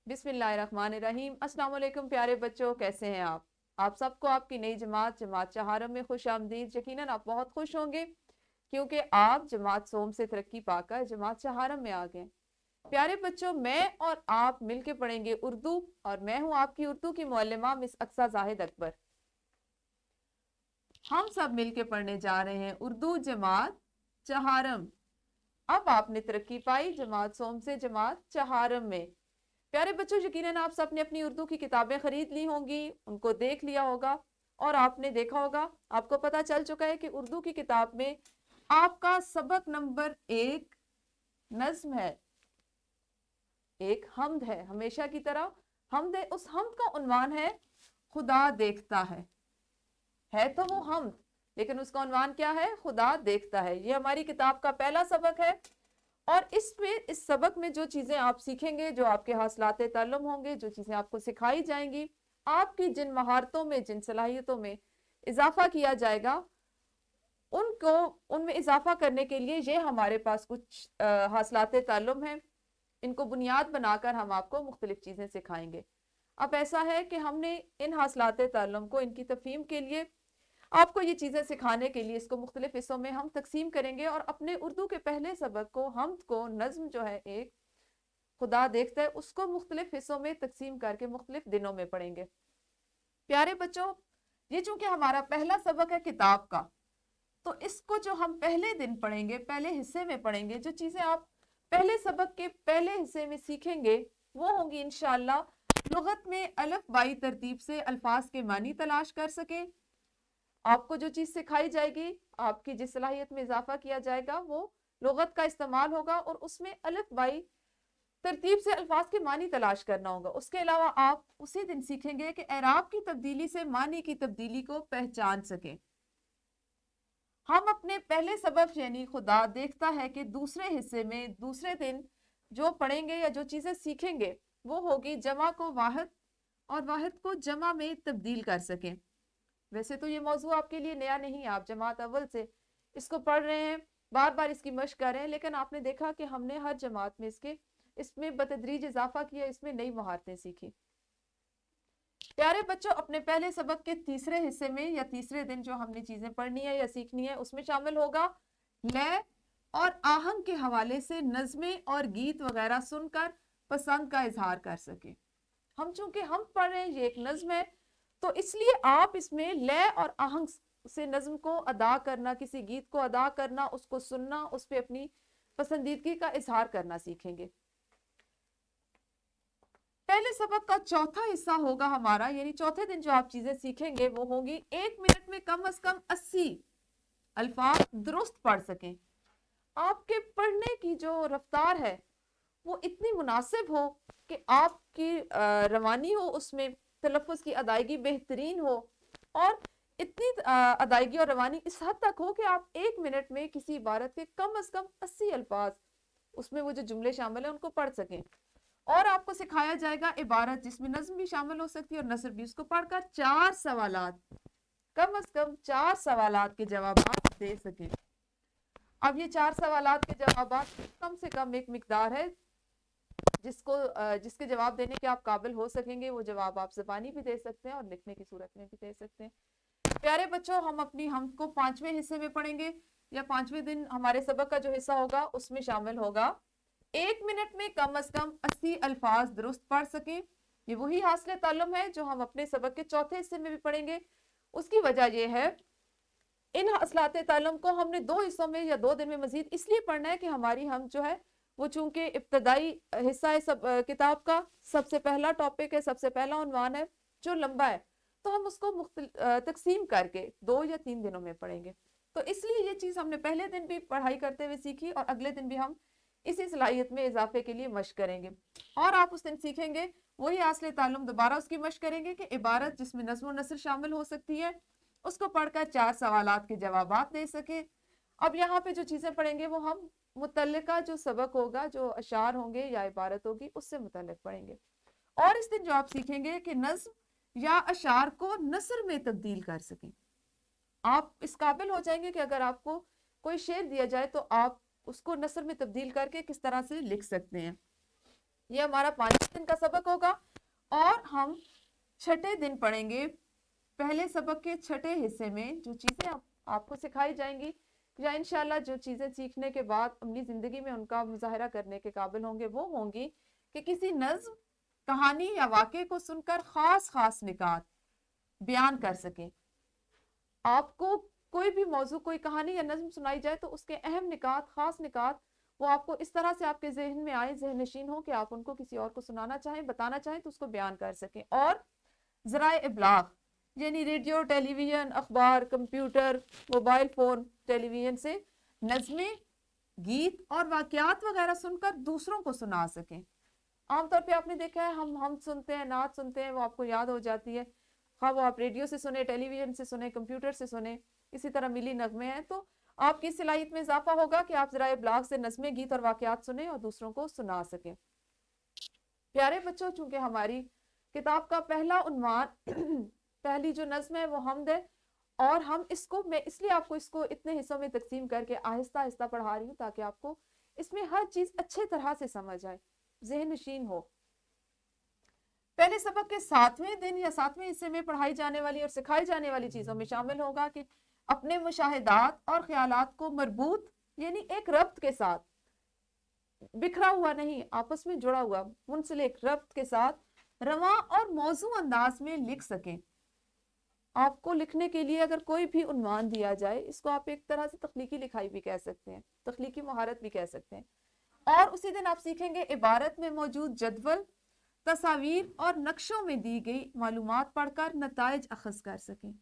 बिस्मिल्लाहिर्रहमानिर्रहीम। अस्सलाम वालेकुम प्यारे बच्चों, कैसे हैं आप सबको आपकी नई जमात चहारम में खुश आमदीद। यकीनन आप बहुत खुश होंगे क्योंकि आप जमात सोम से तरक्की पाकर जमात चहारम में आ गए। प्यारे बच्चों, मैं और आप मिलके पढ़ेंगे उर्दू और मैं हूं आपकी उर्दू की मुअल्लिमा मिस अक्सा जाहिद अकबर। हम सब मिलके पढ़ने जा रहे हैं उर्दू जमात चहारम। अब आपने तरक्की पाई जमात सोम से जमात चहारम में। प्यारे बच्चों, यकीनन आप सबने अपनी उर्दू की किताबें खरीद ली होंगी, उनको देख लिया होगा और आपने देखा होगा, आपको पता चल चुका है कि उर्दू की किताब में आपका सबक नंबर 1 नज्म है, एक हम्द है। हमेशा की तरह हम्द है। उस हम्द का उन्वान है खुदा देखता है तो वो हम्द, लेकिन उसका उन्वान क्या है? खुदा देखता है। ये हमारी किताब का पहला सबक है और इस सबक में जो चीजें आप सीखेंगे, जो आपके हासिलाते ताल्लुम होंगे, जो चीजें आपको सिखाई जाएंगी, आपकी जिन महारतों में, जिन सलाहियतों में इजाफा किया जाएगा, उनको उनमें इजाफा करने के लिए ये हमारे पास कुछ हासिलाते ताल्लुम हैं। इनको बुनियाद बनाकर हम आपको मुख्तलिफ चीजें सिखाएंगे। अब ऐसा है कि हमने इन हासिलाते ताल्लुम को, इनकी तफहीम के लिए, आपको ये चीजें सिखाने के लिए इसको मुख्तलिफ हिस्सों में हम तकसीम करेंगे और अपने उर्दू के पहले सबक को, हम्द को, नज्म जो है एक खुदा देखता है, उसको मुख्तलिफ हिस्सों में तकसीम करके मुख्तलिफ दिनों में पढ़ेंगे। प्यारे बच्चों, ये चूंकि हमारा पहला सबक है किताब का, तो इसको जो हम पहले दिन पढ़ेंगे, पहले हिस्से में पढ़ेंगे, जो चीजें आप पहले सबक के पहले हिस्से में सीखेंगे वो होंगी इंशाअल्लाह लुगत में अलफ बाई तरतीब से अल्फाज के मानी तलाश कर सके। आपको जो चीज सिखाई जाएगी, आपकी जिस सलाहियत में इजाफा किया जाएगा, वो लुगत का इस्तेमाल होगा और उसमें अलफ बाई तरतीब से अल्फाज के मानी तलाश करना होगा। उसके अलावा आप उसी दिन सीखेंगे कि एराब की तब्दीली से मानी की तब्दीली को पहचान सके। हम अपने पहले सबक यानी खुदा देखता है कि दूसरे हिस्से में दूसरे दिन जो पढ़ेंगे या जो चीजें सीखेंगे वो होगी जमा को वाहिद और वाहिद को जमा में तब्दील कर सकें। वैसे तो ये मौजू आपके लिए नया नहीं है, आप जमात अव्वल से इसको पढ़ रहे हैं, बार बार इसकी मशक कर रहे हैं, लेकिन आपने देखा कि हमने हर जमात में इसमें बतदरीज इजाफा किया, इसमें नई महारतें सीखी। प्यारे बच्चों, अपने पहले सबक के तीसरे हिस्से में या तीसरे दिन जो हमने चीजें पढ़नी है या सीखनी है, उसमें शामिल होगा लय और आहंग के हवाले से नज़में और गीत वगैरह सुनकर पसंद का इजहार कर सके। हम चूंकि हम पढ़ रहे हैं, ये एक नज्म है, तो इसलिए आप इसमें लय और आहंग से नज्म को अदा करना, किसी गीत को अदा करना, उसको सुनना, उस पर अपनी पसंदीदगी का इजहार करना सीखेंगे। पहले सबक का चौथा हिस्सा होगा हमारा, यानी चौथे दिन जो आप चीजें सीखेंगे वो होगी 1 मिनट में कम से कम 80 अल्फाज दुरुस्त पढ़ सकें। आपके पढ़ने की जो रफ्तार है वो इतनी मुनासिब हो कि आपकी रवानी हो, उसमें तलफ़ुज़ की अदायगी बेहतरीन हो और इतनी अदायगी और रवानी इस हद तक हो कि आप 1 मिनट में किसी इबारत के कम से कम 80 अल्फाज, उसमें वो जो जुमले शामिल हैं उनको पढ़ सकें। और आपको सिखाया जाएगा इबारत जिसमें नज्म भी शामिल हो सकती है और नसर भी, उसको पढ़कर 4 सवालात, कम से कम 4 सवालात के जवाब दे सकें। अब ये 4 सवालात के जवाब कम से कम एक मिकदार है जिसके जवाब देने के आप काबिल हो सकेंगे। वो जवाब आप ज़बानी भी दे सकते हैं और लिखने की सूरत में भी दे सकते हैं। प्यारे बच्चों, हम को 5वें हिस्से में पढ़ेंगे या 5वें दिन हमारे सबक का जो हिस्सा होगा उसमें शामिल होगा 1 मिनट में कम से कम 80 अल्फाज दुरुस्त पढ़ सकें। ये वही हासिल ताल्लुम है जो हम अपने सबक के चौथे हिस्से में भी पढ़ेंगे। उसकी वजह यह है, इन हासिलाते ताल्लुम को हमने 2 हिस्सों में या 2 दिन में मजीद इसलिए पढ़ना है कि हमारी हम जो है वो चूंकि इब्तदाई हिस्सा है किताब का, सबसे पहला टॉपिक है, सबसे पहला उन्वान है जो लंबा है, तो हम उसको तकसीम करके 2 या 3 दिनों में पढ़ेंगे। तो इसलिए ये चीज़ हमने पहले दिन भी पढ़ाई करते हुए सीखी और अगले दिन भी हम इसी सलाहियत में इजाफे के लिए मशक करेंगे और आप उस दिन सीखेंगे वही हासिल ताल्लुम, दोबारा उसकी मशक करेंगे कि इबारत जिसमें नज़्म और नसर शामिल हो सकती है उसको पढ़कर 4 सवालात के जवाब दे सके। अब यहाँ पे जो चीज़ें पढ़ेंगे वो हम मुतल्लिका जो सबक होगा, जो अशार होंगे या इबारत होगी, उससे मुतल्लिक पढ़ेंगे। और इस दिन जो आप सीखेंगे कि नज्म या अशार को नसर में तब्दील कर सकें। आप इस काबिल हो जाएंगे कि अगर आपको कोई शेर दिया जाए तो आप उसको नसर में तब्दील करके किस तरह से लिख सकते हैं। ये हमारा 5 दिन का सबक होगा और हम छठे दिन पढ़ेंगे पहले सबक के छठे हिस्से में जो चीज़ें आपको सिखाई जाएंगी या इंशाल्लाह जो चीज़ें सीखने के बाद अपनी ज़िंदगी में उनका मुजाहरा करने के काबिल होंगे वो होंगी कि किसी नज्म कहानी या वाक़े को सुनकर ख़ास ख़ास निकात बयान कर सकें। आपको कोई भी मौजू कोई कहानी या नज्म सुनाई जाए तो उसके अहम निकात ख़ास निकात वो आपको इस तरह से आपके जहन में आए, जहन नशीन हो कि आप उनको किसी और को सुनाना चाहें, बताना चाहें तो उसको बयान कर सकें। और ज़राए इब्लाग यानी रेडियो, टेलीविज़न, अखबार, कंप्यूटर, मोबाइल फ़ोन, टेलीविज़न से नज़में, गीत और वाक़यात वगैरह सुनकर दूसरों को सुना सकें। आमतौर पे आपने देखा है हम सुनते हैं, नात सुनते हैं, वो आपको याद हो जाती है, हाँ वो आप रेडियो से सुने, टेलीविज़न से सुने, कंप्यूटर से सुने, इसी तरह मिली नगमे हैं। तो आपकी सलाहियत में इजाफा होगा कि आप ज़राए इब्लाग से नज़में, गीत और वाक़यात सुने और दूसरों को सुना सकें। प्यारे बच्चों, चूंकि हमारी किताब का पहला उन्वान पहली जो नज्म है वो हमद है और हम इसको मैं इसलिए आपको इसको इतने हिस्सों में तकसीम करके आहिस्ता आहिस्ता पढ़ा रही हूँ ताकि आपको इसमें हर चीज़ अच्छे तरह से समझ आए, ज़हन नशीन हो। पहले सबक के 7वें दिन या 7वें हिस्से में पढ़ाई जाने वाली और सिखाई जाने वाली चीज़ों में शामिल होगा कि अपने मुशाहिदात और ख्यालात को मरबूत यानी एक रब्त के साथ, बिखरा हुआ नहीं, आपस में जुड़ा हुआ मुंसलिक रब्त के साथ रवां और मौजू अंदाज में लिख सकें। आपको लिखने के लिए अगर कोई भी उन्वान दिया जाए, इसको आप एक तरह से तख्लीकी लिखाई भी कह सकते हैं, तख्लीकी महारत भी कह सकते हैं। और उसी दिन आप सीखेंगे इबारत में मौजूद जदवल, तस्वीर और नक्शों में दी गई मालूमात पढ़कर नताइज अखज़ कर सकें।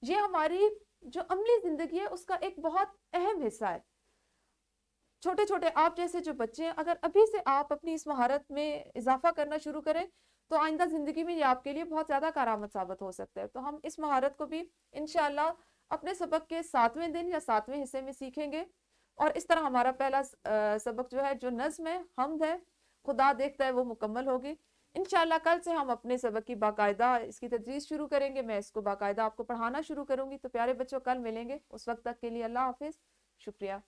ये हमारी जो अमली ज़िंदगी है उसका एक बहुत अहम हिस्सा है। छोटे छोटे आप जैसे जो बच्चे हैं, अगर अभी से आप अपनी इस महारत में इजाफा करना शुरू करें तो आइंदा ज़िंदगी में ये आपके लिए बहुत ज़्यादा कारआमद साबित हो सकता है। तो हम इस महारत को भी इंशाअल्लाह अपने सबक के 7वें दिन या 7वें हिस्से में सीखेंगे और इस तरह हमारा पहला सबक जो है, जो नज़्म है, हमद है, खुदा देखता है, वो मुकम्मल होगी। इंशाअल्लाह कल से हम अपने सबक की बाकायदा इसकी तदरीस शुरू करेंगे, मैं इसको बाकायदा आपको पढ़ाना शुरू करूँगी। तो प्यारे बच्चों, कल मिलेंगे, उस वक्त तक के लिए अल्लाह हाफिज़, शुक्रिया।